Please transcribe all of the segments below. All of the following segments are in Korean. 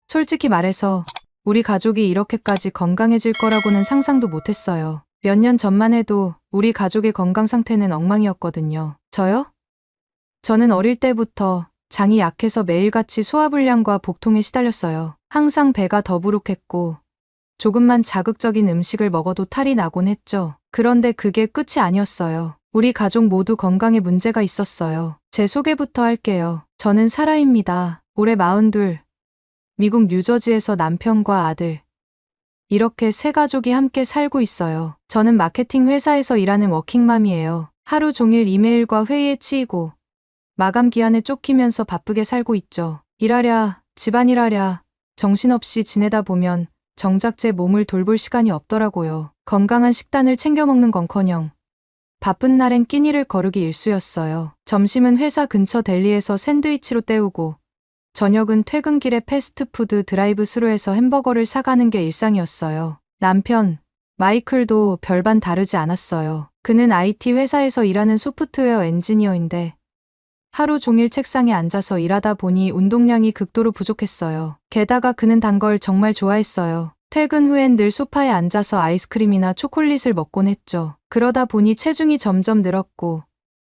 솔직히 말해서 우리 가족이 이렇게까지 건강해질 거라고는 상상도 못했어요. 몇 년 전만 해도 우리 가족의 건강 상태는 엉망이었거든요. 저요? 저는 어릴 때부터 장이 약해서 매일같이 소화불량과 복통에 시달렸어요. 항상 배가 더부룩했고 조금만 자극적인 음식을 먹어도 탈이 나곤 했죠. 그런데 그게 끝이 아니었어요. 우리 가족 모두 건강에 문제가 있었어요. 제 소개부터 할게요. 저는 사라입니다. 올해 42, 미국 뉴저지에서 남편과 아들, 이렇게 세 가족이 함께 살고 있어요. 저는 마케팅 회사에서 일하는 워킹맘이에요. 하루 종일 이메일과 회의에 치이고 마감 기한에 쫓기면서 바쁘게 살고 있죠. 일하랴, 집안일하랴, 정신없이 지내다 보면 정작 제 몸을 돌볼 시간이 없더라고요. 건강한 식단을 챙겨 먹는 건커녕 바쁜 날엔 끼니를 거르기 일쑤였어요. 점심은 회사 근처 델리에서 샌드위치로 때우고 저녁은 퇴근길에 패스트푸드 드라이브 스루에서 햄버거를 사가는 게 일상이었어요. 남편, 마이클도 별반 다르지 않았어요. 그는 IT 회사에서 일하는 소프트웨어 엔지니어인데 하루 종일 책상에 앉아서 일하다 보니 운동량이 극도로 부족했어요. 게다가 그는 단 걸 정말 좋아했어요. 퇴근 후엔 늘 소파에 앉아서 아이스크림이나 초콜릿을 먹곤 했죠. 그러다 보니 체중이 점점 늘었고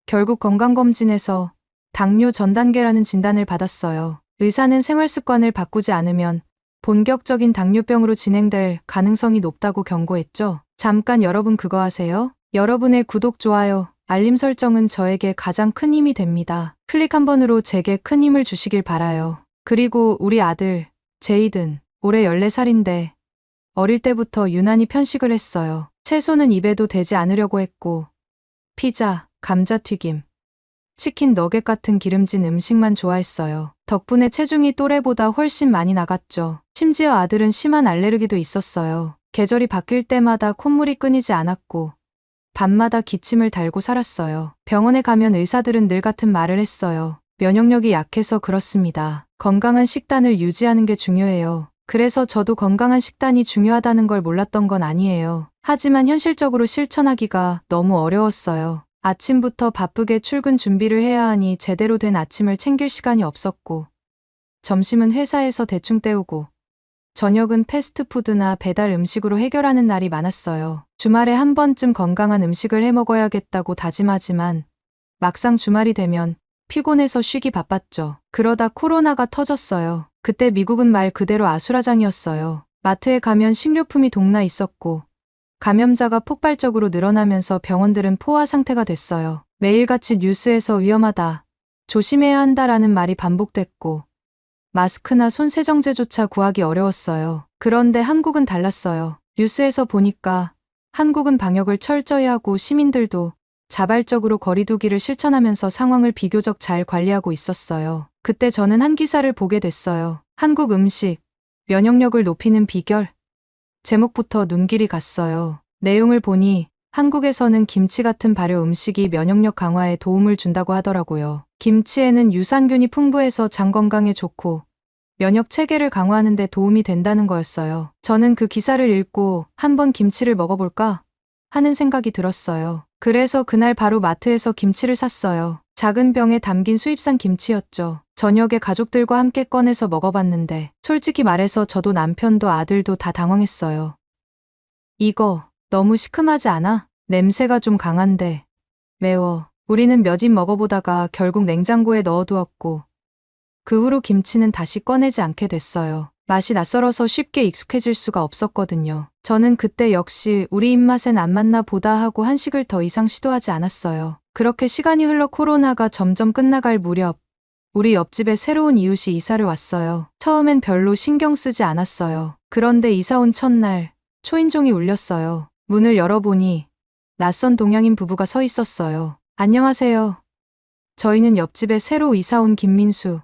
결국 건강검진에서 당뇨 전 단계라는 진단을 받았어요. 의사는 생활 습관을 바꾸지 않으면 본격적인 당뇨병으로 진행될 가능성이 높다고 경고했죠. 잠깐 여러분 그거 아세요? 여러분의 구독, 좋아요, 알림 설정은 저에게 가장 큰 힘이 됩니다. 클릭 한 번으로 제게 큰 힘을 주시길 바라요. 그리고 우리 아들, 제이든, 올해 14살인데 어릴 때부터 유난히 편식을 했어요. 채소는 입에도 대지 않으려고 했고 피자, 감자튀김, 치킨 너겟 같은 기름진 음식만 좋아했어요. 덕분에 체중이 또래보다 훨씬 많이 나갔죠. 심지어 아들은 심한 알레르기도 있었어요. 계절이 바뀔 때마다 콧물이 끊이지 않았고 밤마다 기침을 달고 살았어요. 병원에 가면 의사들은 늘 같은 말을 했어요. 면역력이 약해서 그렇습니다. 건강한 식단을 유지하는 게 중요해요. 그래서 저도 건강한 식단이 중요하다는 걸 몰랐던 건 아니에요. 하지만 현실적으로 실천하기가 너무 어려웠어요. 아침부터 바쁘게 출근 준비를 해야 하니 제대로 된 아침을 챙길 시간이 없었고 점심은 회사에서 대충 때우고 저녁은 패스트푸드나 배달 음식으로 해결하는 날이 많았어요. 주말에 한 번쯤 건강한 음식을 해 먹어야겠다고 다짐하지만 막상 주말이 되면 피곤해서 쉬기 바빴죠. 그러다 코로나가 터졌어요. 그때 미국은 말 그대로 아수라장이었어요. 마트에 가면 식료품이 동나 있었고 감염자가 폭발적으로 늘어나면서 병원들은 포화 상태가 됐어요. 매일같이 뉴스에서 위험하다, 조심해야 한다라는 말이 반복됐고 마스크나 손세정제조차 구하기 어려웠어요. 그런데 한국은 달랐어요. 뉴스에서 보니까 한국은 방역을 철저히 하고 시민들도 자발적으로 거리 두기를 실천하면서 상황을 비교적 잘 관리하고 있었어요. 그때 저는 한 기사를 보게 됐어요. 한국 음식, 면역력을 높이는 비결? 제목부터 눈길이 갔어요. 내용을 보니 한국에서는 김치 같은 발효 음식이 면역력 강화에 도움을 준다고 하더라고요. 김치에는 유산균이 풍부해서 장 건강에 좋고 면역 체계를 강화하는 데 도움이 된다는 거였어요. 저는 그 기사를 읽고 한번 김치를 먹어볼까 하는 생각이 들었어요. 그래서 그날 바로 마트에서 김치를 샀어요. 작은 병에 담긴 수입산 김치였죠. 저녁에 가족들과 함께 꺼내서 먹어봤는데 솔직히 말해서 저도 남편도 아들도 다 당황했어요. 이거 너무 시큼하지 않아? 냄새가 좀 강한데 매워. 우리는 몇 입 먹어보다가 결국 냉장고에 넣어두었고 그 후로 김치는 다시 꺼내지 않게 됐어요. 맛이 낯설어서 쉽게 익숙해질 수가 없었거든요. 저는 그때 역시 우리 입맛엔 안 맞나 보다 하고 한식을 더 이상 시도하지 않았어요. 그렇게 시간이 흘러 코로나가 점점 끝나갈 무렵 우리 옆집에 새로운 이웃이 이사를 왔어요. 처음엔 별로 신경 쓰지 않았어요. 그런데 이사 온 첫날 초인종이 울렸어요. 문을 열어보니 낯선 동양인 부부가 서 있었어요. 안녕하세요. 저희는 옆집에 새로 이사 온 김민수,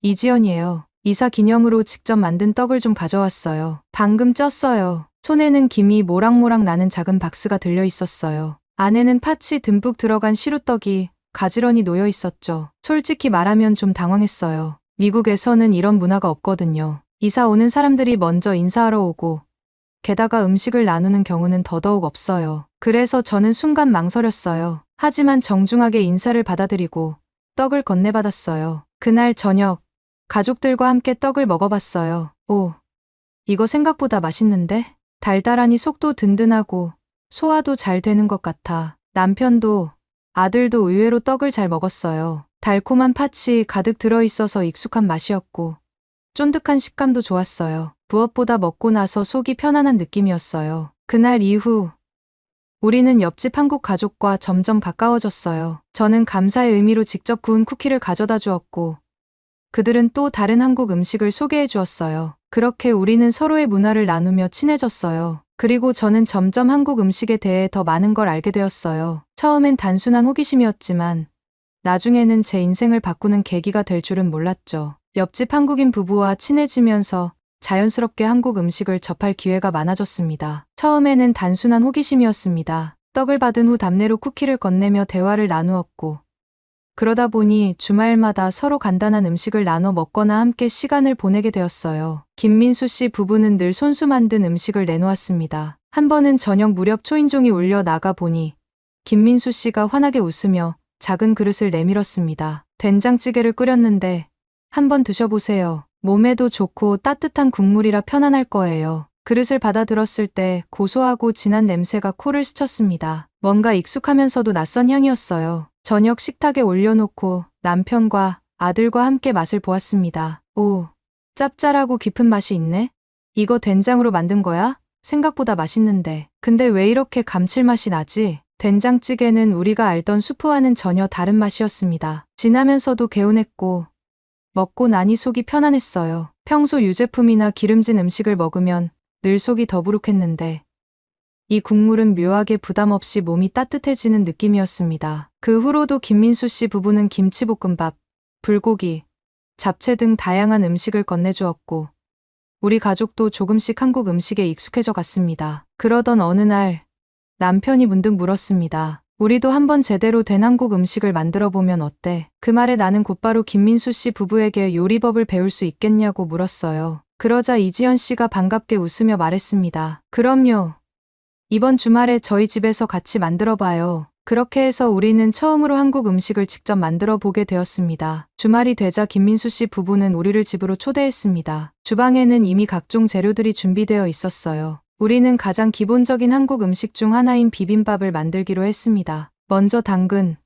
이지연이에요. 이사 기념으로 직접 만든 떡을 좀 가져왔어요. 방금 쪘어요. 손에는 김이 모락모락 나는 작은 박스가 들려 있었어요. 안에는 팥이 듬뿍 들어간 시루떡이 가지런히 놓여 있었죠. 솔직히 말하면 좀 당황했어요. 미국에서는 이런 문화가 없거든요. 이사 오는 사람들이 먼저 인사하러 오고 게다가 음식을 나누는 경우는 더더욱 없어요. 그래서 저는 순간 망설였어요. 하지만 정중하게 인사를 받아들이고 떡을 건네받았어요. 그날 저녁 가족들과 함께 떡을 먹어봤어요. 오, 이거 생각보다 맛있는데? 달달하니 속도 든든하고 소화도 잘 되는 것 같아. 남편도 아들도 의외로 떡을 잘 먹었어요. 달콤한 팥이 가득 들어있어서 익숙한 맛이었고 쫀득한 식감도 좋았어요. 무엇보다 먹고 나서 속이 편안한 느낌이었어요. 그날 이후 우리는 옆집 한국 가족과 점점 가까워졌어요. 저는 감사의 의미로 직접 구운 쿠키를 가져다 주었고 그들은 또 다른 한국 음식을 소개해 주었어요. 그렇게 우리는 서로의 문화를 나누며 친해졌어요. 그리고 저는 점점 한국 음식에 대해 더 많은 걸 알게 되었어요. 처음엔 단순한 호기심이었지만 나중에는 제 인생을 바꾸는 계기가 될 줄은 몰랐죠. 옆집 한국인 부부와 친해지면서 자연스럽게 한국 음식을 접할 기회가 많아졌습니다. 처음에는 단순한 호기심이었습니다. 떡을 받은 후 답례로 쿠키를 건네며 대화를 나누었고 그러다 보니 주말마다 서로 간단한 음식을 나눠 먹거나 함께 시간을 보내게 되었어요. 김민수 씨 부부는 늘 손수 만든 음식을 내놓았습니다. 한 번은 저녁 무렵 초인종이 울려 나가 보니 김민수 씨가 환하게 웃으며 작은 그릇을 내밀었습니다. 된장찌개를 끓였는데 한번 드셔보세요. 몸에도 좋고 따뜻한 국물이라 편안할 거예요. 그릇을 받아 들었을 때 고소하고 진한 냄새가 코를 스쳤습니다. 뭔가 익숙하면서도 낯선 향이었어요. 저녁 식탁에 올려놓고 남편과 아들과 함께 맛을 보았습니다. 오, 짭짤하고 깊은 맛이 있네? 이거 된장으로 만든 거야? 생각보다 맛있는데. 근데 왜 이렇게 감칠맛이 나지? 된장찌개는 우리가 알던 수프와는 전혀 다른 맛이었습니다. 진하면서도 개운했고 먹고 나니 속이 편안했어요. 평소 유제품이나 기름진 음식을 먹으면 늘 속이 더부룩했는데 이 국물은 묘하게 부담 없이 몸이 따뜻해지는 느낌이었습니다. 그 후로도 김민수 씨 부부는 김치볶음밥, 불고기, 잡채 등 다양한 음식을 건네주었고 우리 가족도 조금씩 한국 음식에 익숙해져 갔습니다. 그러던 어느 날 남편이 문득 물었습니다. 우리도 한번 제대로 된 한국 음식을 만들어 보면 어때? 그 말에 나는 곧바로 김민수 씨 부부에게 요리법을 배울 수 있겠냐고 물었어요. 그러자 이지연 씨가 반갑게 웃으며 말했습니다. 그럼요. 이번 주말에 저희 집에서 같이 만들어 봐요. 그렇게 해서 우리는 처음으로 한국 음식을 직접 만들어 보게 되었습니다. 주말이 되자 김민수 씨 부부는 우리를 집으로 초대했습니다. 주방에는 이미 각종 재료들이 준비되어 있었어요. 우리는 가장 기본적인 한국 음식 중 하나인 비빔밥을 만들기로 했습니다. 먼저 당근,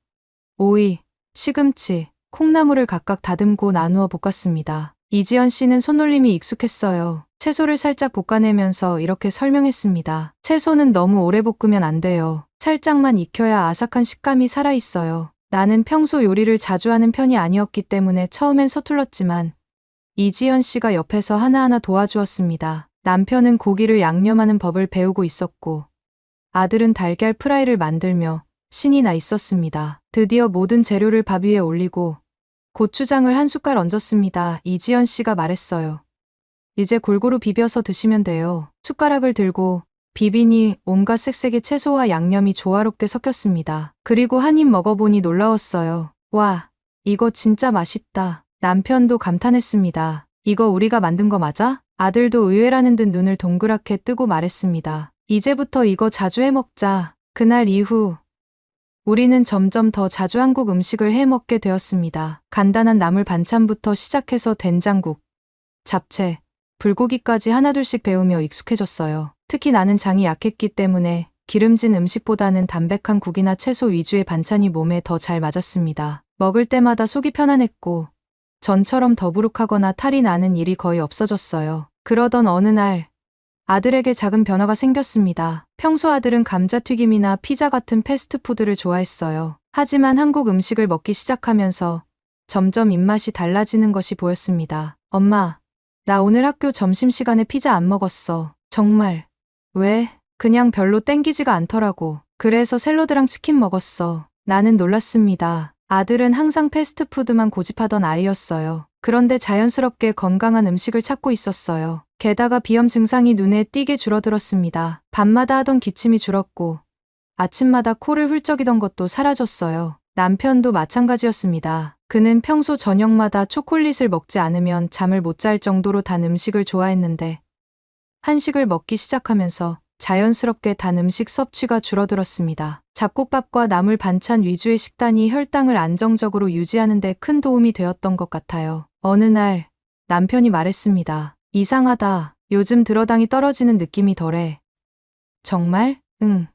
오이, 시금치, 콩나물을 각각 다듬고 나누어 볶았습니다. 이지연 씨는 손놀림이 익숙했어요. 채소를 살짝 볶아내면서 이렇게 설명했습니다. 채소는 너무 오래 볶으면 안 돼요. 살짝만 익혀야 아삭한 식감이 살아있어요. 나는 평소 요리를 자주 하는 편이 아니었기 때문에 처음엔 서툴렀지만 이지연 씨가 옆에서 하나하나 도와주었습니다. 남편은 고기를 양념하는 법을 배우고 있었고 아들은 달걀 프라이를 만들며 신이 나 있었습니다. 드디어 모든 재료를 밥 위에 올리고 고추장을 한 숟갈 얹었습니다. 이지연 씨가 말했어요. 이제 골고루 비벼서 드시면 돼요. 숟가락을 들고 비비니 온갖 색색의 채소와 양념이 조화롭게 섞였습니다. 그리고 한 입 먹어보니 놀라웠어요. 와, 이거 진짜 맛있다. 남편도 감탄했습니다. 이거 우리가 만든 거 맞아? 아들도 의외라는 듯 눈을 동그랗게 뜨고 말했습니다. 이제부터 이거 자주 해 먹자. 그날 이후 우리는 점점 더 자주 한국 음식을 해 먹게 되었습니다. 간단한 나물 반찬부터 시작해서 된장국, 잡채, 불고기까지 하나둘씩 배우며 익숙해졌어요. 특히 나는 장이 약했기 때문에 기름진 음식보다는 담백한 국이나 채소 위주의 반찬이 몸에 더 잘 맞았습니다. 먹을 때마다 속이 편안했고 전처럼 더부룩하거나 탈이 나는 일이 거의 없어졌어요. 그러던 어느 날 아들에게 작은 변화가 생겼습니다. 평소 아들은 감자튀김이나 피자 같은 패스트푸드를 좋아했어요. 하지만 한국 음식을 먹기 시작하면서 점점 입맛이 달라지는 것이 보였습니다. 엄마, 나 오늘 학교 점심시간에 피자 안 먹었어. 정말. 왜? 그냥 별로 땡기지가 않더라고. 그래서 샐러드랑 치킨 먹었어. 나는 놀랐습니다. 아들은 항상 패스트푸드만 고집하던 아이였어요. 그런데 자연스럽게 건강한 음식을 찾고 있었어요. 게다가 비염 증상이 눈에 띄게 줄어들었습니다. 밤마다 하던 기침이 줄었고 아침마다 코를 훌쩍이던 것도 사라졌어요. 남편도 마찬가지였습니다. 그는 평소 저녁마다 초콜릿을 먹지 않으면 잠을 못 잘 정도로 단 음식을 좋아했는데 한식을 먹기 시작하면서 자연스럽게 단 음식 섭취가 줄어들었습니다. 잡곡밥과 나물 반찬 위주의 식단이 혈당을 안정적으로 유지하는 데 큰 도움이 되었던 것 같아요. 어느 날 남편이 말했습니다. 이상하다. 요즘 들어 당이 떨어지는 느낌이 덜해. 정말? 응.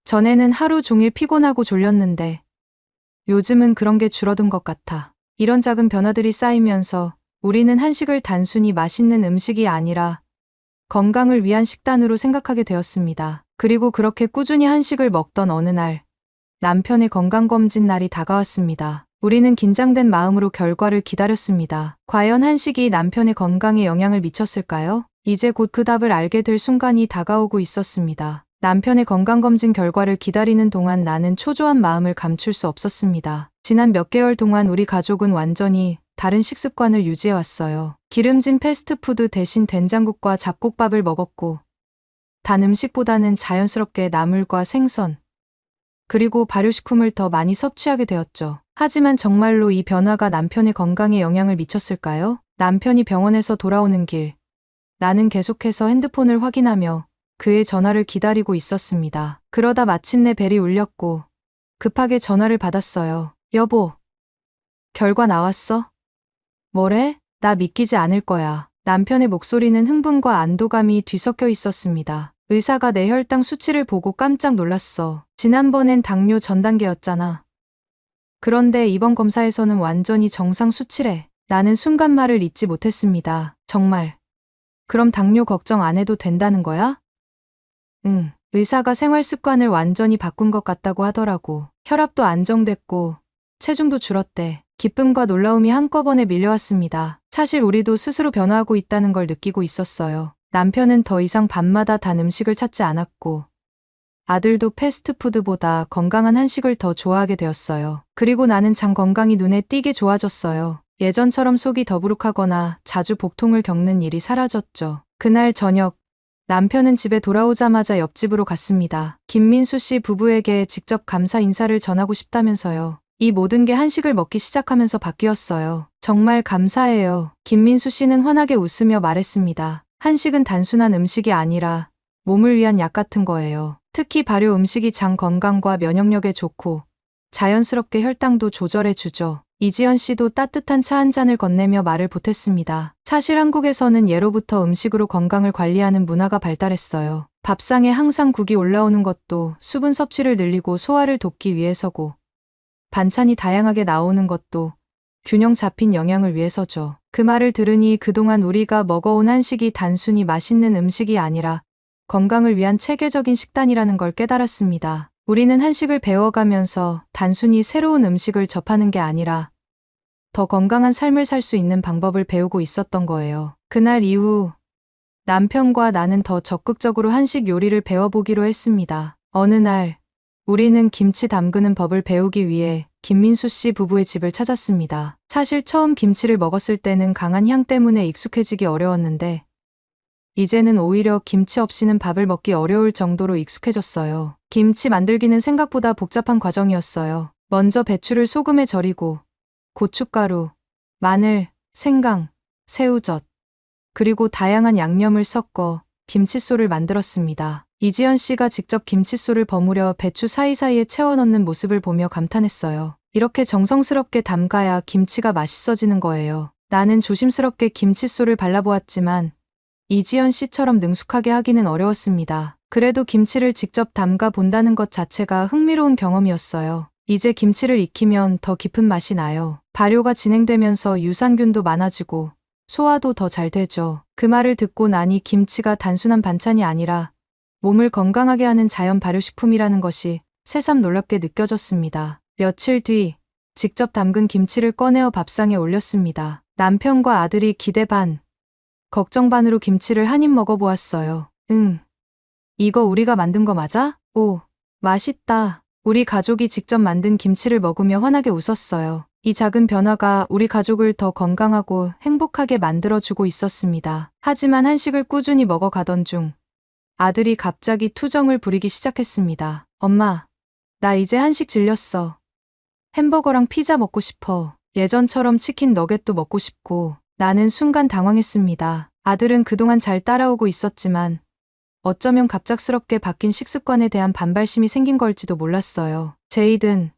전에는 하루 종일 피곤하고 졸렸는데 요즘은 그런 게 줄어든 것 같아. 이런 작은 변화들이 쌓이면서 우리는 한식을 단순히 맛있는 음식이 아니라 건강을 위한 식단으로 생각하게 되었습니다. 그리고 그렇게 꾸준히 한식을 먹던 어느 날, 남편의 건강검진 날이 다가왔습니다. 우리는 긴장된 마음으로 결과를 기다렸습니다. 과연 한식이 남편의 건강에 영향을 미쳤을까요? 이제 곧 그 답을 알게 될 순간이 다가오고 있었습니다. 남편의 건강검진 결과를 기다리는 동안 나는 초조한 마음을 감출 수 없었습니다. 지난 몇 개월 동안 우리 가족은 완전히 다른 식습관을 유지해왔어요. 기름진 패스트푸드 대신 된장국과 잡곡밥을 먹었고, 단 음식보다는 자연스럽게 나물과 생선, 그리고 발효식품을 더 많이 섭취하게 되었죠. 하지만 정말로 이 변화가 남편의 건강에 영향을 미쳤을까요? 남편이 병원에서 돌아오는 길, 나는 계속해서 핸드폰을 확인하며 그의 전화를 기다리고 있었습니다. 그러다 마침내 벨이 울렸고 급하게 전화를 받았어요. 여보, 결과 나왔어? 뭐래? 나 믿기지 않을 거야. 남편의 목소리는 흥분과 안도감이 뒤섞여 있었습니다. 의사가 내 혈당 수치를 보고 깜짝 놀랐어. 지난번엔 당뇨 전 단계였잖아. 그런데 이번 검사에서는 완전히 정상 수치래. 나는 순간 말을 잇지 못했습니다. 정말. 그럼 당뇨 걱정 안 해도 된다는 거야? 응. 의사가 생활 습관을 완전히 바꾼 것 같다고 하더라고. 혈압도 안정됐고 체중도 줄었대. 기쁨과 놀라움이 한꺼번에 밀려왔습니다. 사실 우리도 스스로 변화하고 있다는 걸 느끼고 있었어요. 남편은 더 이상 밤마다 단 음식을 찾지 않았고 아들도 패스트푸드보다 건강한 한식을 더 좋아하게 되었어요. 그리고 나는 장 건강이 눈에 띄게 좋아졌어요. 예전처럼 속이 더부룩하거나 자주 복통을 겪는 일이 사라졌죠. 그날 저녁, 남편은 집에 돌아오자마자 옆집으로 갔습니다. 김민수 씨 부부에게 직접 감사 인사를 전하고 싶다면서요. 이 모든 게 한식을 먹기 시작하면서 바뀌었어요. 정말 감사해요. 김민수 씨는 환하게 웃으며 말했습니다. 한식은 단순한 음식이 아니라 몸을 위한 약 같은 거예요. 특히 발효 음식이 장 건강과 면역력에 좋고 자연스럽게 혈당도 조절해 주죠. 이지연 씨도 따뜻한 차 한 잔을 건네며 말을 보탰습니다. 사실 한국에서는 예로부터 음식으로 건강을 관리하는 문화가 발달했어요. 밥상에 항상 국이 올라오는 것도 수분 섭취를 늘리고 소화를 돕기 위해서고 반찬이 다양하게 나오는 것도 균형 잡힌 영양을 위해서죠. 그 말을 들으니 그동안 우리가 먹어온 한식이 단순히 맛있는 음식이 아니라 건강을 위한 체계적인 식단이라는 걸 깨달았습니다. 우리는 한식을 배워가면서 단순히 새로운 음식을 접하는 게 아니라 더 건강한 삶을 살 수 있는 방법을 배우고 있었던 거예요. 그날 이후 남편과 나는 더 적극적으로 한식 요리를 배워보기로 했습니다. 어느 날 우리는 김치 담그는 법을 배우기 위해 김민수 씨 부부의 집을 찾았습니다. 사실 처음 김치를 먹었을 때는 강한 향 때문에 익숙해지기 어려웠는데 이제는 오히려 김치 없이는 밥을 먹기 어려울 정도로 익숙해졌어요. 김치 만들기는 생각보다 복잡한 과정이었어요. 먼저 배추를 소금에 절이고 고춧가루, 마늘, 생강, 새우젓, 그리고 다양한 양념을 섞어 김칫솔을 만들었습니다. 이지연 씨가 직접 김칫솔을 버무려 배추 사이사이에 채워 넣는 모습을 보며 감탄했어요. 이렇게 정성스럽게 담가야 김치가 맛있어지는 거예요. 나는 조심스럽게 김칫솔을 발라보았지만 이지연 씨처럼 능숙하게 하기는 어려웠습니다. 그래도 김치를 직접 담가 본다는 것 자체가 흥미로운 경험이었어요. 이제 김치를 익히면 더 깊은 맛이 나요. 발효가 진행되면서 유산균도 많아지고 소화도 더 잘 되죠. 그 말을 듣고 나니 김치가 단순한 반찬이 아니라 몸을 건강하게 하는 자연 발효식품이라는 것이 새삼 놀랍게 느껴졌습니다. 며칠 뒤 직접 담근 김치를 꺼내어 밥상에 올렸습니다. 남편과 아들이 기대 반, 걱정 반으로 김치를 한 입 먹어보았어요. 응. 이거 우리가 만든 거 맞아? 오, 맛있다. 우리 가족이 직접 만든 김치를 먹으며 환하게 웃었어요. 이 작은 변화가 우리 가족을 더 건강하고 행복하게 만들어주고 있었습니다. 하지만 한식을 꾸준히 먹어가던 중 아들이 갑자기 투정을 부리기 시작했습니다. 엄마, 나 이제 한식 질렸어. 햄버거랑 피자 먹고 싶어. 예전처럼 치킨 너겟도 먹고 싶고. 나는 순간 당황했습니다. 아들은 그동안 잘 따라오고 있었지만 어쩌면 갑작스럽게 바뀐 식습관에 대한 반발심이 생긴 걸지도 몰랐어요. 제이든,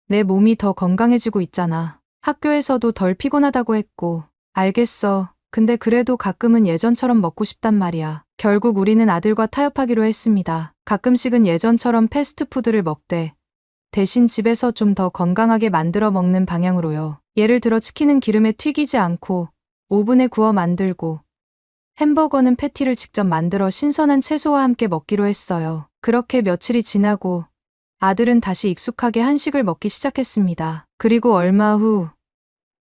내 몸이 더 건강해지고 있잖아. 학교에서도 덜 피곤하다고 했고. 알겠어. 근데 그래도 가끔은 예전처럼 먹고 싶단 말이야. 결국 우리는 아들과 타협하기로 했습니다. 가끔씩은 예전처럼 패스트푸드를 먹되 대신 집에서 좀 더 건강하게 만들어 먹는 방향으로요. 예를 들어 치킨은 기름에 튀기지 않고 오븐에 구워 만들고 햄버거는 패티를 직접 만들어 신선한 채소와 함께 먹기로 했어요. 그렇게 며칠이 지나고 아들은 다시 익숙하게 한식을 먹기 시작했습니다. 그리고 얼마 후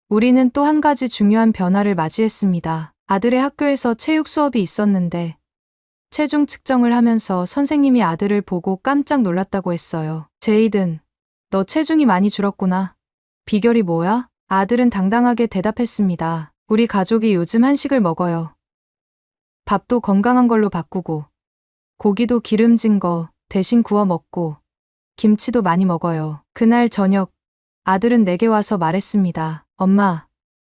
우리는 또 한 가지 중요한 변화를 맞이했습니다. 아들의 학교에서 체육 수업이 있었는데 체중 측정을 하면서 선생님이 아들을 보고 깜짝 놀랐다고 했어요. 제이든, 너 체중이 많이 줄었구나. 비결이 뭐야? 아들은 당당하게 대답했습니다. 우리 가족이 요즘 한식을 먹어요. 밥도 건강한 걸로 바꾸고, 고기도 기름진 거 대신 구워 먹고, 김치도 많이 먹어요. 그날 저녁, 아들은 내게 와서 말했습니다. 엄마,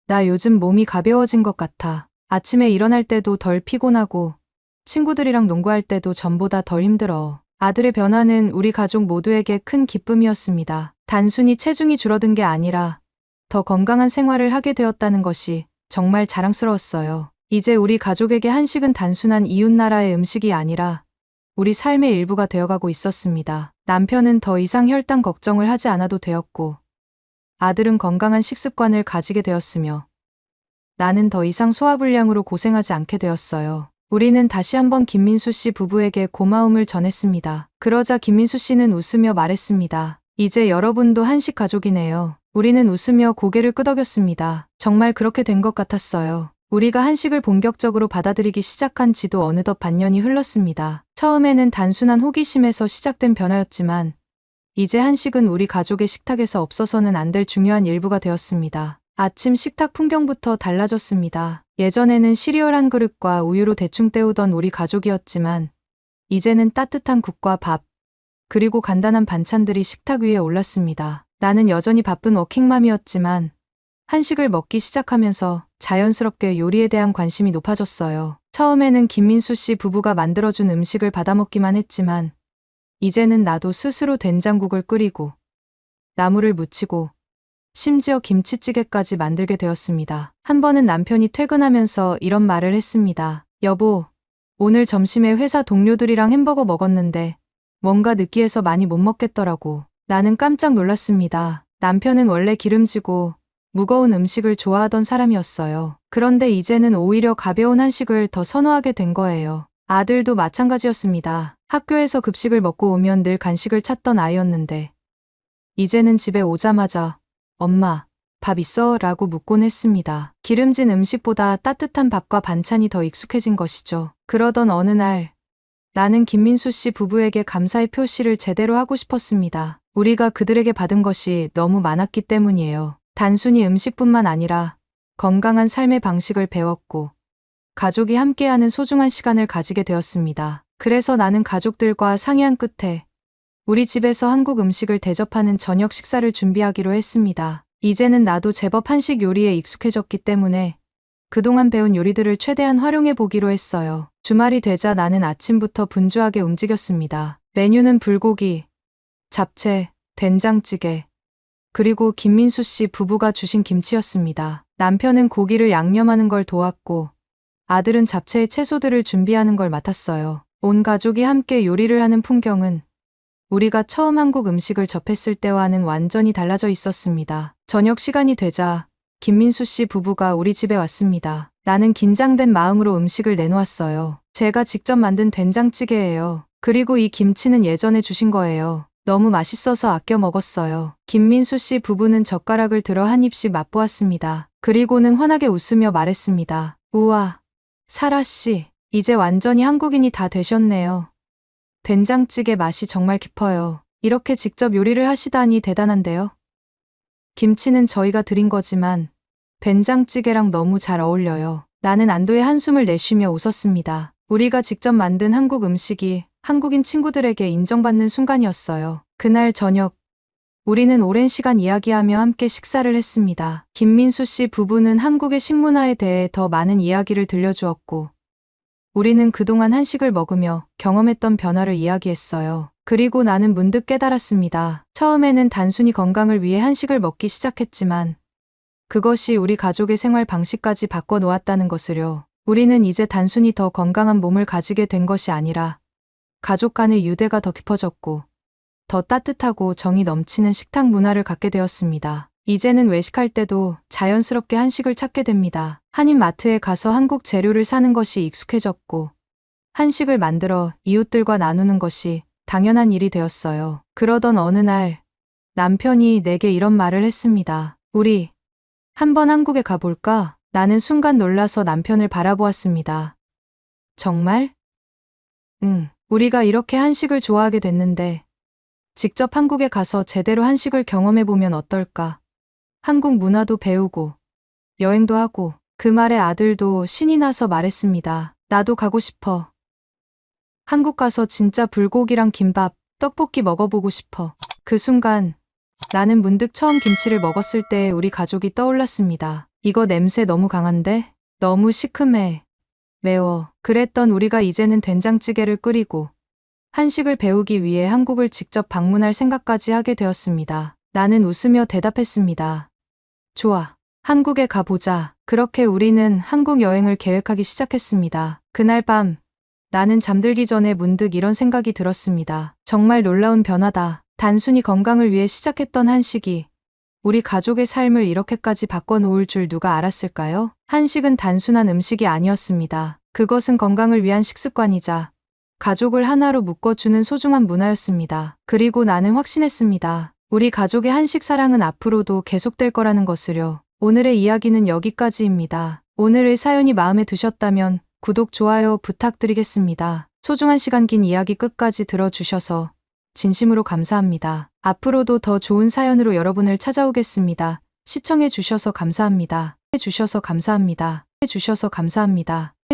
나 요즘 몸이 가벼워진 것 같아. 아침에 일어날 때도 덜 피곤하고, 친구들이랑 농구할 때도 전보다 덜 힘들어. 아들의 변화는 우리 가족 모두에게 큰 기쁨이었습니다. 단순히 체중이 줄어든 게 아니라 더 건강한 생활을 하게 되었다는 것이 정말 자랑스러웠어요. 이제 우리 가족에게 한식은 단순한 이웃나라의 음식이 아니라 우리 삶의 일부가 되어가고 있었습니다. 남편은 더 이상 혈당 걱정을 하지 않아도 되었고, 아들은 건강한 식습관을 가지게 되었으며, 나는 더 이상 소화불량으로 고생하지 않게 되었어요. 우리는 다시 한번 김민수 씨 부부에게 고마움을 전했습니다. 그러자 김민수 씨는 웃으며 말했습니다. 이제 여러분도 한식 가족이네요. 우리는 웃으며 고개를 끄덕였습니다. 정말 그렇게 된 것 같았어요. 우리가 한식을 본격적으로 받아들이기 시작한 지도 어느덧 반년이 흘렀습니다. 처음에는 단순한 호기심에서 시작된 변화였지만 이제 한식은 우리 가족의 식탁에서 없어서는 안 될 중요한 일부가 되었습니다. 아침 식탁 풍경부터 달라졌습니다. 예전에는 시리얼 한 그릇과 우유로 대충 때우던 우리 가족이었지만 이제는 따뜻한 국과 밥, 그리고 간단한 반찬들이 식탁 위에 올랐습니다. 나는 여전히 바쁜 워킹맘이었지만 한식을 먹기 시작하면서 자연스럽게 요리에 대한 관심이 높아졌어요. 처음에는 김민수 씨 부부가 만들어준 음식을 받아먹기만 했지만 이제는 나도 스스로 된장국을 끓이고 나물을 무치고 심지어 김치찌개까지 만들게 되었습니다. 한 번은 남편이 퇴근하면서 이런 말을 했습니다. 여보, 오늘 점심에 회사 동료들이랑 햄버거 먹었는데 뭔가 느끼해서 많이 못 먹겠더라고. 나는 깜짝 놀랐습니다. 남편은 원래 기름지고 무거운 음식을 좋아하던 사람이었어요. 그런데 이제는 오히려 가벼운 한식을 더 선호하게 된 거예요. 아들도 마찬가지였습니다. 학교에서 급식을 먹고 오면 늘 간식을 찾던 아이였는데 이제는 집에 오자마자 엄마, 밥 있어? 라고 묻곤 했습니다. 기름진 음식보다 따뜻한 밥과 반찬이 더 익숙해진 것이죠. 그러던 어느 날, 나는 김민수 씨 부부에게 감사의 표시를 제대로 하고 싶었습니다. 우리가 그들에게 받은 것이 너무 많았기 때문이에요. 단순히 음식뿐만 아니라 건강한 삶의 방식을 배웠고, 가족이 함께하는 소중한 시간을 가지게 되었습니다. 그래서 나는 가족들과 상의한 끝에 우리 집에서 한국 음식을 대접하는 저녁 식사를 준비하기로 했습니다. 이제는 나도 제법 한식 요리에 익숙해졌기 때문에 그동안 배운 요리들을 최대한 활용해 보기로 했어요. 주말이 되자 나는 아침부터 분주하게 움직였습니다. 메뉴는 불고기, 잡채, 된장찌개, 그리고 김민수 씨 부부가 주신 김치였습니다. 남편은 고기를 양념하는 걸 도왔고 아들은 잡채의 채소들을 준비하는 걸 맡았어요. 온 가족이 함께 요리를 하는 풍경은 우리가 처음 한국 음식을 접했을 때와는 완전히 달라져 있었습니다. 저녁 시간이 되자 김민수 씨 부부가 우리 집에 왔습니다. 나는 긴장된 마음으로 음식을 내놓았어요. 제가 직접 만든 된장찌개예요. 그리고 이 김치는 예전에 주신 거예요. 너무 맛있어서 아껴 먹었어요. 김민수 씨 부부는 젓가락을 들어 한 입씩 맛보았습니다. 그리고는 환하게 웃으며 말했습니다. 우와, 사라 씨, 이제 완전히 한국인이 다 되셨네요. 된장찌개 맛이 정말 깊어요. 이렇게 직접 요리를 하시다니 대단한데요. 김치는 저희가 드린 거지만 된장찌개랑 너무 잘 어울려요. 나는 안도의 한숨을 내쉬며 웃었습니다. 우리가 직접 만든 한국 음식이 한국인 친구들에게 인정받는 순간이었어요. 그날 저녁, 우리는 오랜 시간 이야기하며 함께 식사를 했습니다. 김민수 씨 부부는 한국의 식문화에 대해 더 많은 이야기를 들려주었고, 우리는 그동안 한식을 먹으며 경험했던 변화를 이야기했어요. 그리고 나는 문득 깨달았습니다. 처음에는 단순히 건강을 위해 한식을 먹기 시작했지만 그것이 우리 가족의 생활 방식까지 바꿔 놓았다는 것을요. 우리는 이제 단순히 더 건강한 몸을 가지게 된 것이 아니라 가족 간의 유대가 더 깊어졌고 더 따뜻하고 정이 넘치는 식탁 문화를 갖게 되었습니다. 이제는 외식할 때도 자연스럽게 한식을 찾게 됩니다. 한인마트에 가서 한국 재료를 사는 것이 익숙해졌고 한식을 만들어 이웃들과 나누는 것이 당연한 일이 되었어요. 그러던 어느 날 남편이 내게 이런 말을 했습니다. 우리 한번 한국에 가볼까? 나는 순간 놀라서 남편을 바라보았습니다. 정말? 응. 우리가 이렇게 한식을 좋아하게 됐는데 직접 한국에 가서 제대로 한식을 경험해보면 어떨까? 한국 문화도 배우고 여행도 하고. 그 말에 아들도 신이 나서 말했습니다. 나도 가고 싶어. 한국 가서 진짜 불고기랑 김밥, 떡볶이 먹어보고 싶어. 그 순간 나는 문득 처음 김치를 먹었을 때 우리 가족이 떠올랐습니다. 이거 냄새 너무 강한데? 너무 시큼해. 매워. 그랬던 우리가 이제는 된장찌개를 끓이고 한식을 배우기 위해 한국을 직접 방문할 생각까지 하게 되었습니다. 나는 웃으며 대답했습니다. 좋아. 한국에 가보자. 그렇게 우리는 한국 여행을 계획하기 시작했습니다. 그날 밤 나는 잠들기 전에 문득 이런 생각이 들었습니다. 정말 놀라운 변화다. 단순히 건강을 위해 시작했던 한식이 우리 가족의 삶을 이렇게까지 바꿔놓을 줄 누가 알았을까요? 한식은 단순한 음식이 아니었습니다. 그것은 건강을 위한 식습관이자 가족을 하나로 묶어주는 소중한 문화였습니다. 그리고 나는 확신했습니다. 우리 가족의 한식 사랑은 앞으로도 계속될 거라는 것을요. 오늘의 이야기는 여기까지입니다. 오늘의 사연이 마음에 드셨다면 구독, 좋아요 부탁드리겠습니다. 소중한 시간 긴 이야기 끝까지 들어주셔서 진심으로 감사합니다. 앞으로도 더 좋은 사연으로 여러분을 찾아오겠습니다. 시청해 주셔서 감사합니다. 해주셔서 감사합니다. 해주셔서 감사합니다.